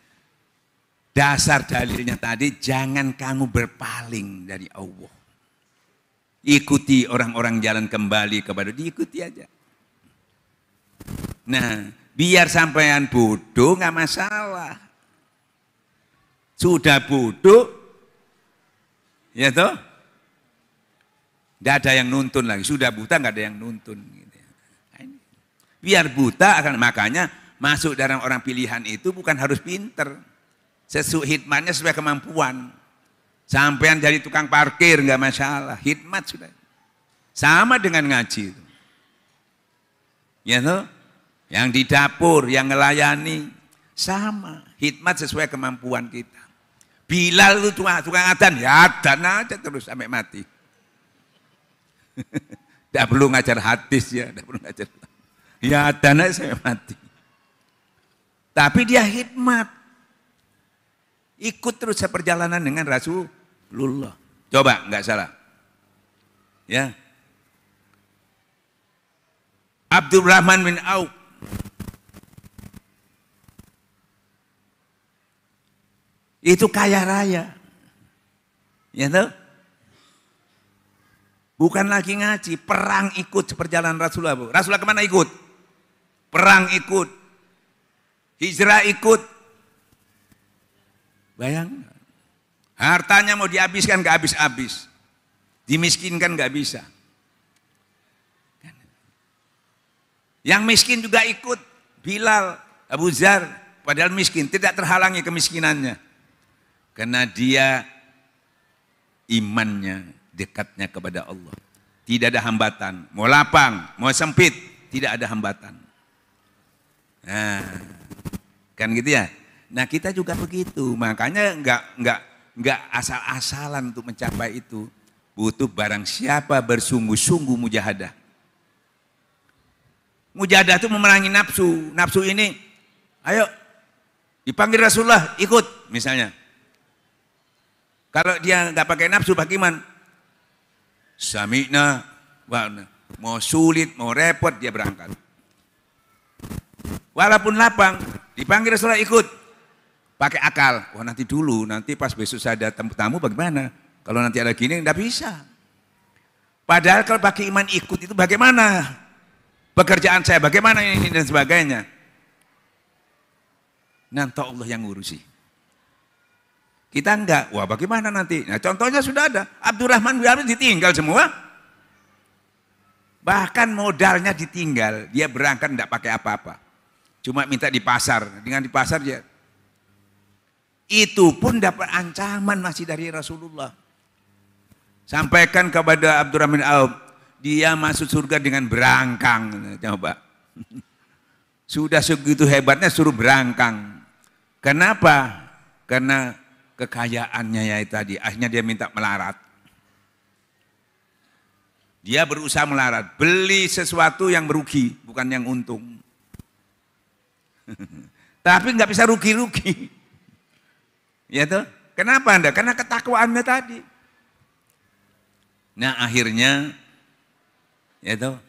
dasar dalilnya tadi, jangan kamu berpaling dari Allah. Ikuti orang-orang jalan kembali kepada, diikuti aja. Nah, biar sampean bodoh nggak masalah. Sudah bodoh, ya toh, nggak ada yang nuntun lagi. Sudah buta nggak ada yang nuntun. Gitu. Biar buta akan, makanya masuk dalam orang pilihan itu bukan harus pinter, sesuai hikmatnya sesuai kemampuan. Sampean jadi tukang parkir nggak masalah, hikmat sudah. Sama dengan ngaji itu. Ya toh, yang di dapur, yang ngelayani, sama, hikmat sesuai kemampuan kita. Bilal itu tukang adzan, ya adzan aja terus sampai mati. Tidak perlu ngajar hadis ya, tidak perlu ngajar. Ya adzan aja sampai mati. Tapi dia hikmat. Ikut terus seperjalanan dengan Rasulullah. Coba, nggak salah. Ya. Abdurrahman bin Auf. Itu kaya raya. Ya tahu? Bukan lagi ngaji, perang ikut seperjalanan Rasulullah. Rasulullah kemana ikut? Perang ikut. Hijrah ikut. Bayang. Hartanya mau dihabiskan gak habis-habis. Dimiskinkan gak bisa. Yang miskin juga ikut. Bilal, Abu Dzar, padahal miskin, tidak terhalangi kemiskinannya. Karena dia imannya, dekatnya kepada Allah. Tidak ada hambatan. Mau lapang, mau sempit, tidak ada hambatan. Nah, kan gitu ya. Nah kita juga begitu. Makanya enggak asal-asalan untuk mencapai itu. Butuh barang siapa bersungguh-sungguh mujahadah. Mujahadah itu memerangi nafsu. Nafsu ini, ayo dipanggil Rasulullah, ikut misalnya. Kalau dia nggak pakai nafsu, bagaimana? Sami'na, mau sulit, mau repot, dia berangkat. Walaupun lapang, dipanggil Rasulullah ikut. Pakai akal. Wah nanti dulu, nanti pas besok saya ada tamu bagaimana? Kalau nanti ada gini, nggak bisa. Padahal kalau pakai iman ikut itu bagaimana? Pekerjaan saya bagaimana ini dan sebagainya. Nanti Allah yang ngurusi. Kita enggak, wah bagaimana nanti? Nah contohnya sudah ada, Abdurrahman bin Auf ditinggal semua. Bahkan modalnya ditinggal, dia berangkat enggak pakai apa-apa. Cuma minta di pasar. Dengan di pasar dia. Itu pun dapat ancaman masih dari Rasulullah. Sampaikan kepada Abdurrahman Auf, dia masuk surga dengan berangkang. Coba. Sudah segitu hebatnya suruh berangkang. Kenapa? Karena kekayaannya ya tadi. Akhirnya dia minta melarat. Dia berusaha melarat. Beli sesuatu yang merugi, bukan yang untung. Tapi nggak bisa rugi-rugi. Ya tuh. Kenapa Anda? Karena ketakwaannya tadi. Nah akhirnya, ya tuh.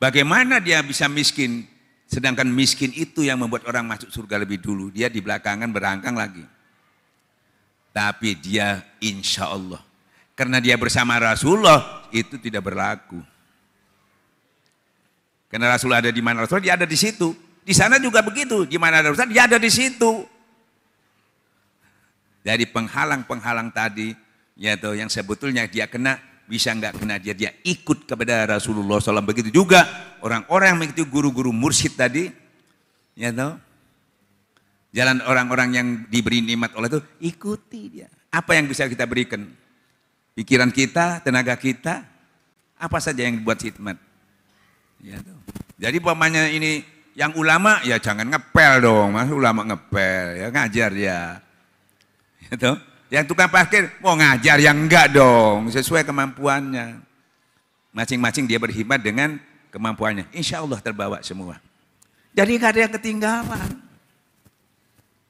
Bagaimana dia bisa miskin? Sedangkan miskin itu yang membuat orang masuk surga lebih dulu. Dia di belakangan berangkang lagi. Tapi dia insya Allah. Karena dia bersama Rasulullah, itu tidak berlaku. Karena Rasulullah ada di mana Rasulullah, dia ada di situ. Di sana juga begitu. Di mana ada Rasulullah, dia ada di situ. Dari penghalang-penghalang tadi, ya tuh, yang sebetulnya dia kena, bisa nggak kena dia ikut kepada Rasulullah SAW. Begitu juga orang-orang yang mengikuti guru-guru mursyid tadi, ya tahu, jalan orang-orang yang diberi nikmat oleh itu, ikuti dia. Apa yang bisa kita berikan? Pikiran kita, tenaga kita, apa saja yang dibuat khidmat. Ya tahu. Jadi pokoknya ini yang ulama ya jangan ngepel dong, mas ulama ngepel, ya ngajar ya. Ya tahu. Yang tukang parkir mau ngajar yang enggak dong, sesuai kemampuannya. Masing-masing dia berkhidmat dengan kemampuannya. Insya Allah terbawa semua. Jadi gak ada yang ketinggalan.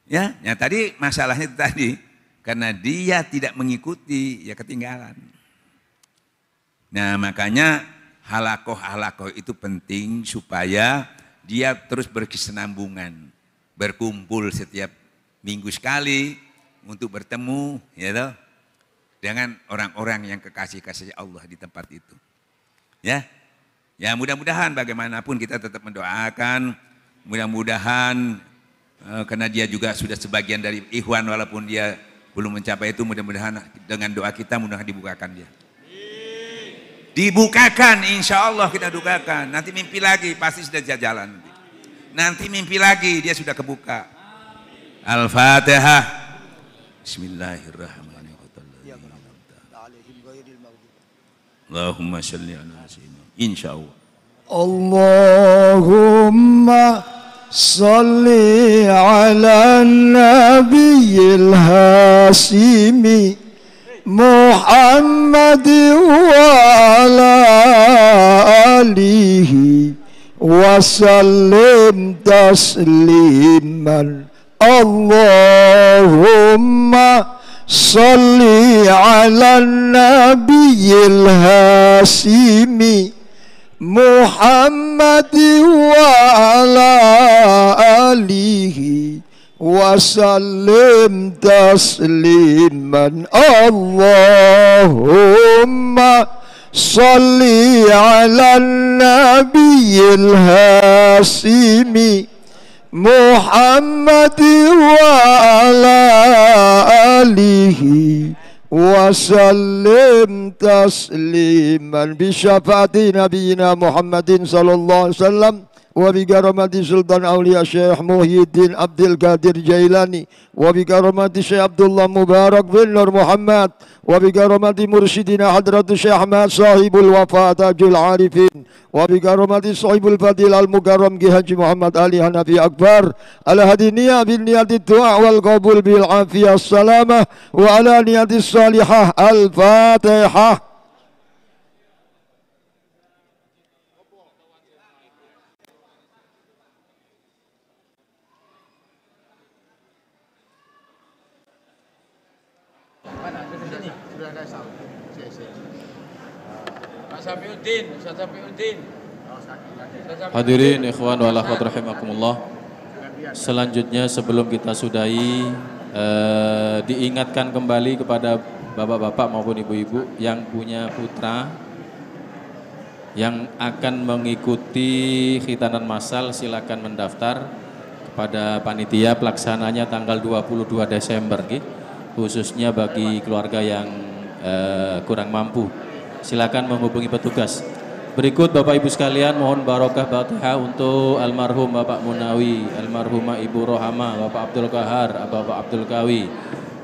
Ya tadi masalahnya itu tadi. Karena dia tidak mengikuti, ya ketinggalan. Nah makanya halakoh-halakoh itu penting supaya dia terus berkesinambungan. Berkumpul setiap minggu sekali. Untuk bertemu ya toh, dengan orang-orang yang kekasih-kasih Allah di tempat itu. Ya mudah-mudahan bagaimanapun kita tetap mendoakan, mudah-mudahan karena dia juga sudah sebagian dari ikhwan walaupun dia belum mencapai itu, mudah-mudahan dengan doa kita mudah dibukakan dia. Dibukakan, insya Allah kita bukakan. Nanti mimpi lagi pasti sudah jalan. Nanti mimpi lagi dia sudah kebuka. Al-Fatihah. Bismillahirrahmanirrahim. Allahumma shalli ala sayyidina. Insyaallah. Allahumma salli ala nabiyil hasimi Muhammad wa ala alihi wa sallim tasliman. Allahumma salli ala nabiyil hasimi Muhammad wa ala alihi wa sallim tasliman. Allahumma salli ala nabiyil hasimi Muhammad wa ala alihi wa sallim tasliman bi syafaati nabiyina Muhammadin sallallahu alaihi wasallam wa bi karamati Sultan Aulia Syekh Muhyiddin Abdul Qadir Jailani wa bi karamati Syekh Abdullah Mubarak bin Nur Muhammad wa bi karamati mursyidina hadratus Syekh Ahmad sahibul wafa tajul arifin wa bi karamati sahibul fadil al mukarram Ki Haji Muhammad Ali Hanafi Akbar ala hadiniya bin niyati du'a wal qabul bil afiyah salamah wa ala niyati salihah. Al-Fatihah. Hadirin ikhwan wal akhwat rahimakumullah. Selanjutnya sebelum kita sudahi, diingatkan kembali kepada bapak-bapak maupun ibu-ibu yang punya putra yang akan mengikuti khitanan massal, silakan mendaftar kepada panitia. Pelaksananya tanggal 22 Desember khususnya bagi keluarga yang kurang mampu. Silakan menghubungi petugas. Berikut Bapak Ibu sekalian mohon barokah Fatihah untuk almarhum Bapak Munawi, almarhumah Ibu Rohama, Bapak Abdul Kahar, Bapak Abdul Kawi,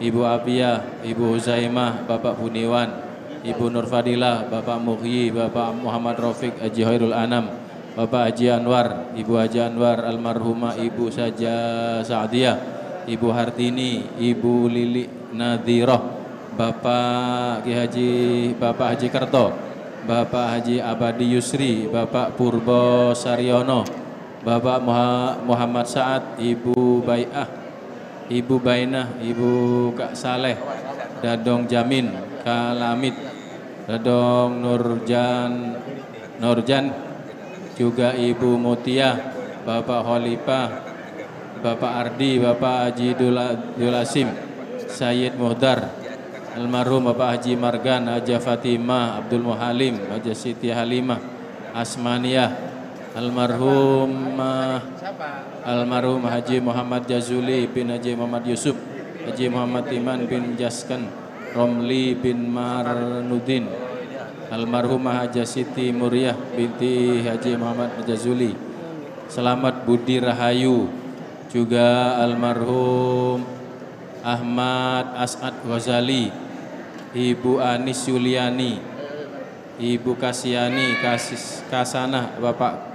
Ibu Abiyah, Ibu Huzaimah, Bapak Buniwan, Ibu Nur Fadilah, Bapak Muhyi, Bapak Muhammad Rafiq Haji Khairul Anam, Bapak Haji Anwar, Ibu Haji Anwar, almarhumah Ibu Saja Saadiyah, Ibu Hartini, Ibu Lili Nadhirah, Bapak Haji Kerto, Bapak Haji Abadi Yusri, Bapak Purbo Saryono, Bapak Muhammad Saad, Ibu Bai'ah, Ibu Bainah, Ibu Kak Saleh, Dadong Jamin, Kalamit, Dadong Nurjan, juga Ibu Mutia, Bapak Khalifah, Bapak Ardi, Bapak Haji Dulasim, Sayyid Muhdar, almarhum Bapak Haji Margan, Haji Fatimah, Abdul Muhalim, Haji Siti Halimah, Asmaniyah, almarhum Haji Muhammad Jazuli bin Haji Muhammad Yusuf, Haji Muhammad Iman bin Jaskan, Romli bin Marnudin, almarhum Haji Siti Muriah binti Haji Muhammad Jazuli, Selamat Budi Rahayu, juga almarhum Ahmad As'ad Ghazali, Ibu Anis Yuliani, Ibu Kasiani Kasanah, Bapak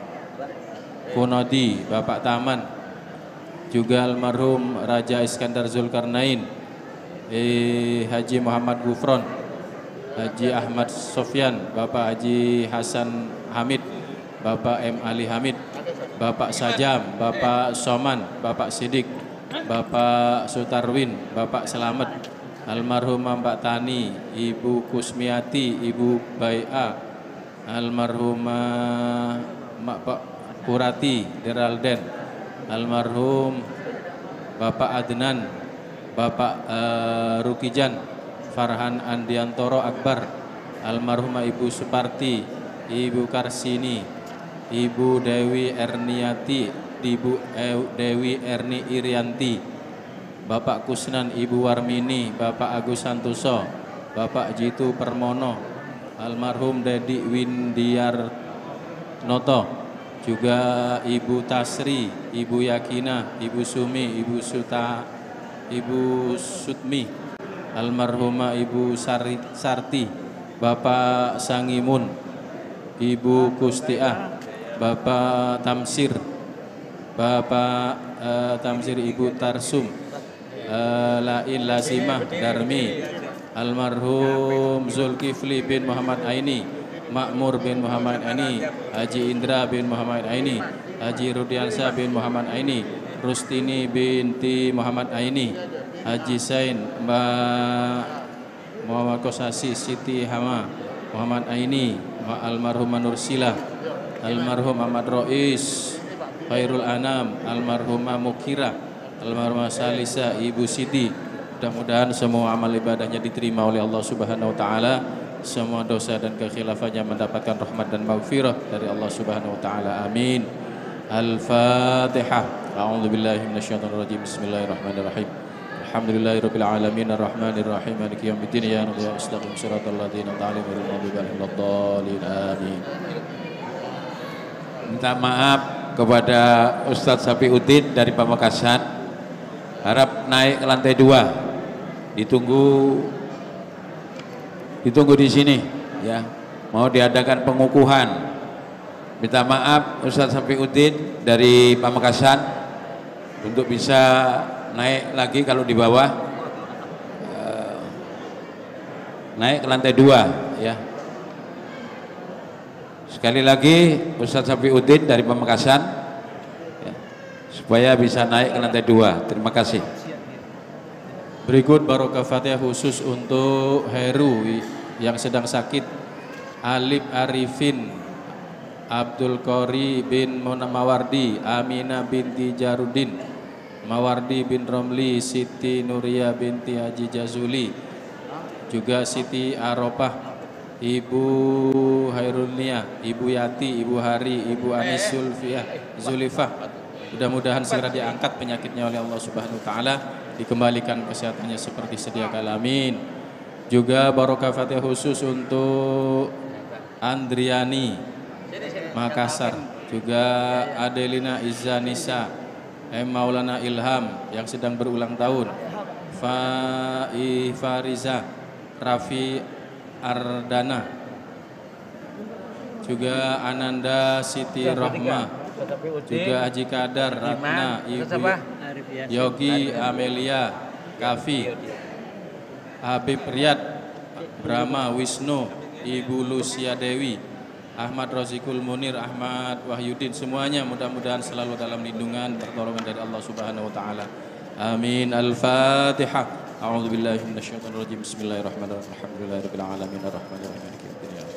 Kunodi, Bapak Taman, juga almarhum Raja Iskandar Zulkarnain, Haji Muhammad Gufron, Haji Ahmad Sofyan, Bapak Haji Hasan Hamid, Bapak M. Ali Hamid, Bapak Sajam, Bapak Soman, Bapak Sidik, Bapak Sutarwin, Bapak Selamet, almarhumah Mbak Tani, Ibu Kusmiati, Ibu Bai'a, almarhumah Pak Purati Deralden, almarhum Bapak Adnan, Bapak Rukijan, Farhan Andiantoro Akbar, almarhumah Ibu Suparti, Ibu Karsini, Ibu Dewi Erniati, Ibu Dewi Erni Irianti, Bapak Kusnan, Ibu Warmini, Bapak Agus Santoso, Bapak Jitu Permono, almarhum Dedi Windiar Noto, juga Ibu Tasri, Ibu Yakina, Ibu Sumi, Ibu Sutmi, almarhumah Ibu Sarti, Bapak Sangimun, Ibu Kustiah, Bapak Tamsir, Bapak Tamsir, Ibu Tarsum, Lain Lasimah Darmi, almarhum Zulkifli bin Muhammad Aini, Makmur bin Muhammad Aini, Haji Indra bin Muhammad Aini, Haji Rudiansa bin Muhammad Aini, Rustini binti Muhammad Aini, Haji Sain, Mbak Muhammad Kosasi, Siti Hama, Muhammad Aini, almarhum Nursila, almarhum Ahmad Rois, Khairul Anam, almarhumah Mukira, almarhumah Salisa, Ibu Siti. Mudah-mudahan semua amal ibadahnya diterima oleh Allah Subhanahu wa taala. Semua dosa dan kekhilafannya mendapatkan rahmat dan maghfirah dari Allah Subhanahu wa taala. Amin. Al-Fatihah. A'udzubillahi minasyaitonir rajim. Bismillahirrahmanirrahim. Alhamdulillahirabbil alamin arrahmanir rahim maliki yaumiddin ya rabbi astaqim siratal ladzina an'amta 'alaihim ghairil maghdubi 'alaihim waladdallin. Amin. Minta maaf kepada Ustadz Safiuddin dari Pamekasan, harap naik ke lantai 2, ditunggu di sini ya, mau diadakan pengukuhan. Minta maaf Ustadz Safiuddin dari Pamekasan untuk bisa naik lagi, kalau di bawah naik ke lantai 2 ya. Sekali lagi Ustadz Safiuddin dari Pamekasan ya, supaya bisa naik ke lantai 2. Terima kasih. Berikut barokah Fatihah khusus untuk Heru yang sedang sakit, Alif Arifin, Abdul Qori bin Mawardi, Aminah binti Jarudin, Mawardi bin Romli, Siti Nuria binti Haji Jazuli, juga Siti Aropah, Ibu Hairunia, Ibu Yati, Ibu Hari, Ibu Anis Zulifah. Mudah-mudahan segera diangkat penyakitnya oleh Allah Subhanahu wa taala, dikembalikan kesehatannya seperti sedia kala. Amin. Juga barokah Fatihah khusus untuk Andriani, Makassar. Juga Adelina Izzanisa, Maulana Ilham yang sedang berulang tahun. Fariza, Raffi Ardana. Juga Ananda Siti Rohma. Juga Haji Kadar, Ratna, Ibu Yogi Amelia, Kavi, Habib Riyad, Brahma Wisnu, Ibu Lucia Dewi, Ahmad Rozikul Munir, Ahmad Wahyudin, semuanya mudah-mudahan selalu dalam lindungan pertolongan dari Allah Subhanahu wa taala. Amin. Al-Fatihah. A'udzubillahi minasyaitonir rajim. Bismillahirrahmanirrahim. Alhamdulillahirabbil alamin arrahmanirrahim maliki yaumiddin.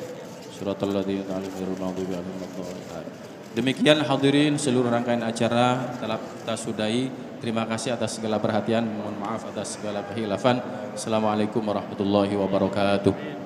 Shiratal ladzina an'amta 'alaihim ghairil maghdubi 'alaihim waladdallin. Demikian hadirin seluruh rangkaian acara telah kita sudahi. Terima kasih atas segala perhatian. Mohon maaf atas segala kehilafan. Assalamualaikum warahmatullahi wabarakatuh.